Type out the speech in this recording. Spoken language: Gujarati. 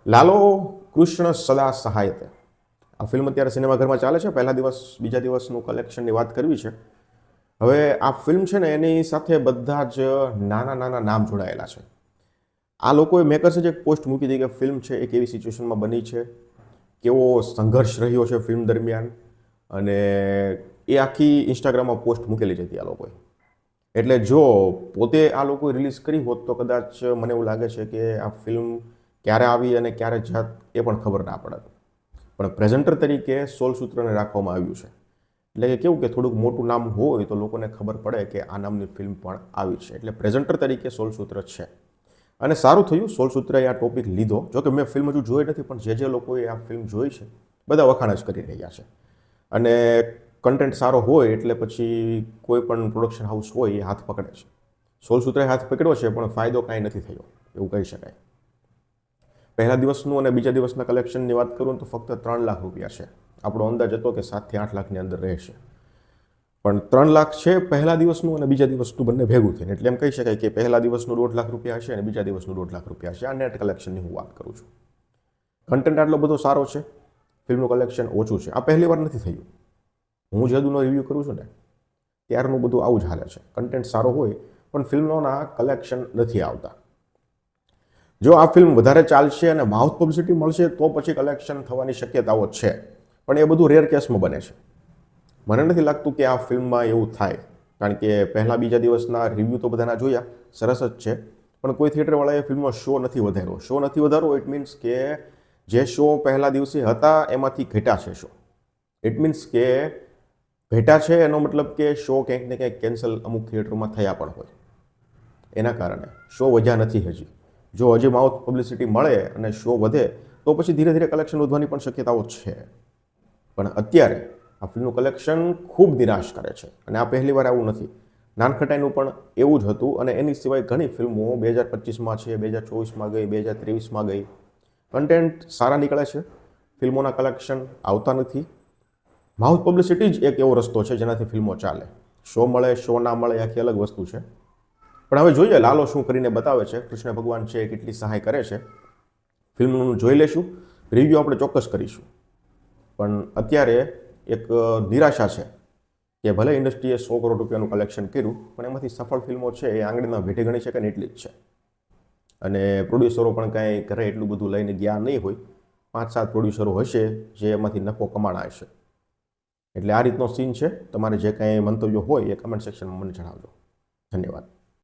લાલો કૃષ્ણ સદા સહાયતે આ ફિલ્મ અત્યારે સિનેમાઘરમાં ચાલે છે. પહેલા દિવસ બીજા દિવસનું કલેક્શનની વાત કરવી છે. હવે આ ફિલ્મ છે ને એની સાથે બધા જ નાના નાના નામ જોડાયેલા છે. આ લોકોએ મેકર્સે જે એક પોસ્ટ મૂકી હતી કે ફિલ્મ છે એ કેવી સિચ્યુએશનમાં બની છે, કેવો સંઘર્ષ રહ્યો છે ફિલ્મ દરમિયાન, અને એ આખી ઇન્સ્ટાગ્રામમાં પોસ્ટ મૂકેલી જ હતી આ લોકોએ. એટલે જો પોતે આ લોકોએ રિલીઝ કરી હોત તો કદાચ મને એવું લાગે છે કે આ ફિલ્મ ક્યારે આવી અને ક્યારે જાત એ પણ ખબર ના પડત. પણ પ્રેઝન્ટર તરીકે સોલ સૂત્રને રાખવામાં આવ્યું છે. એટલે કે કેવું કે થોડુંક મોટું નામ હોય તો લોકોને ખબર પડે કે આ નામની ફિલ્મ પણ આવી છે. એટલે પ્રેઝન્ટર તરીકે સોલ સૂત્ર છે. અને સારું થયું સોલ સૂત્રએ આ ટોપિક લીધો. જોકે મેં ફિલ્મ હજુ જોઈ નથી, પણ જે લોકોએ આ ફિલ્મ જોઈ છે બધા વખાણ જ કરી રહ્યા છે. અને કન્ટેન્ટ સારો હોય એટલે પછી કોઈ પણ પ્રોડક્શન હાઉસ હોય એ હાથ પકડે છે. સોલ સૂત્રએ હાથ પકડ્યો છે, પણ ફાયદો કાંઈ નથી થયો એવું કહી શકાય. પહેલા દિવસનું અને બીજા દિવસના કલેક્શનની વાત કરું તો ફક્ત 3 લાખ રૂપિયા છે. આપણો અંદાજ હતો કે 7 થી 8 લાખની અંદર રહેશે, પણ 3 લાખ છે પહેલા દિવસનું અને બીજા દિવસનું બંને ભેગું થઈને. એટલે એમ કહી શકાય કે પહેલા દિવસનું 1.5 લાખ રૂપિયા હશે અને બીજા દિવસનું 1.5 લાખ રૂપિયા હશે. આ નેટ કલેક્શનની હું વાત કરું છું. કન્ટેન્ટ આટલો બધો સારો છે, ફિલ્મનું કલેક્શન ઓછું છે. આ પહેલી વાર નથી થયું. હું જદુનો રિવ્યૂ કરું છું ને ત્યારનું બધું આવું જ હાલે છે. કન્ટેન્ટ સારો હોય પણ ફિલ્મોના કલેક્શન નથી આવતા. જો આ ફિલ્મ વધારે ચાલશે અને માઉથ પબ્લિસિટી મળશે તો પછી કલેક્શન થવાની શક્યતાઓ છે, પણ એ બધું રેર કેસમાં બને છે. મને નથી લાગતું કે આ ફિલ્મમાં એવું થાય, કારણ કે પહેલા બીજા દિવસના રિવ્યૂ તો બધાના જોયા, સરસ જ છે, પણ કોઈ થિયેટરવાળાએ ફિલ્મનો શો નથી વધાર્યો. શો નથી વધારવો ઇટ મીન્સ કે જે શો પહેલા દિવસે હતા એમાંથી ઘટ્યા છે શો. ઇટ મીન્સ કે ઘટ્યા છે એનો મતલબ કે શો ક્યાંક ને ક્યાંક કેન્સલ અમુક થિયેટરમાં થયા પણ હોય. એના કારણે શો વધ્યા નથી હજી. જો હજી માઉથ પબ્લિસિટી મળે અને શો વધે તો પછી ધીરે ધીરે કલેક્શન વધવાની પણ શક્યતાઓ છે. પણ અત્યારે આ ફિલ્મનું કલેક્શન ખૂબ નિરાશ કરે છે, અને આ પહેલી વાર આવું નથી. નાનખટાઈનું પણ એવું જ હતું, અને એની સિવાય ઘણી ફિલ્મો 2025માં છે, 2024માં ગઈ, 2023માં ગઈ. કન્ટેન્ટ સારા નીકળે છે, ફિલ્મોના કલેક્શન આવતા નથી. માઉથ પબ્લિસિટી જ એક એવો રસ્તો છે જેનાથી ફિલ્મો ચાલે. શો મળે શો ના મળે આખી અલગ વસ્તુ છે. પણ હવે જોઈએ લાલો શું કરીને બતાવે છે, કૃષ્ણ ભગવાન છે એ કેટલી સહાય કરે છે. ફિલ્મનું જોઈ લેશું, રિવ્યૂ આપણે ચોક્કસ કરીશું. પણ અત્યારે એક નિરાશા છે કે ભલે ઇન્ડસ્ટ્રીએ 100 કરોડ રૂપિયાનું કલેક્શન કર્યું, પણ એમાંથી સફળ ફિલ્મો છે એ આંગળીના ભેટે ગણી શકે ને એટલી જ છે. અને પ્રોડ્યુસરો પણ કાંઈ ઘરે એટલું બધું લઈને ગયા નહીં હોય. 5-7 પ્રોડ્યુસરો હશે જે એમાંથી નફો કમાણા હશે. એટલે આ રીતનો સીન છે. તમારે જે કાંઈ મંતવ્યો હોય એ કમેન્ટ સેક્શનમાં મને જણાવજો. ધન્યવાદ.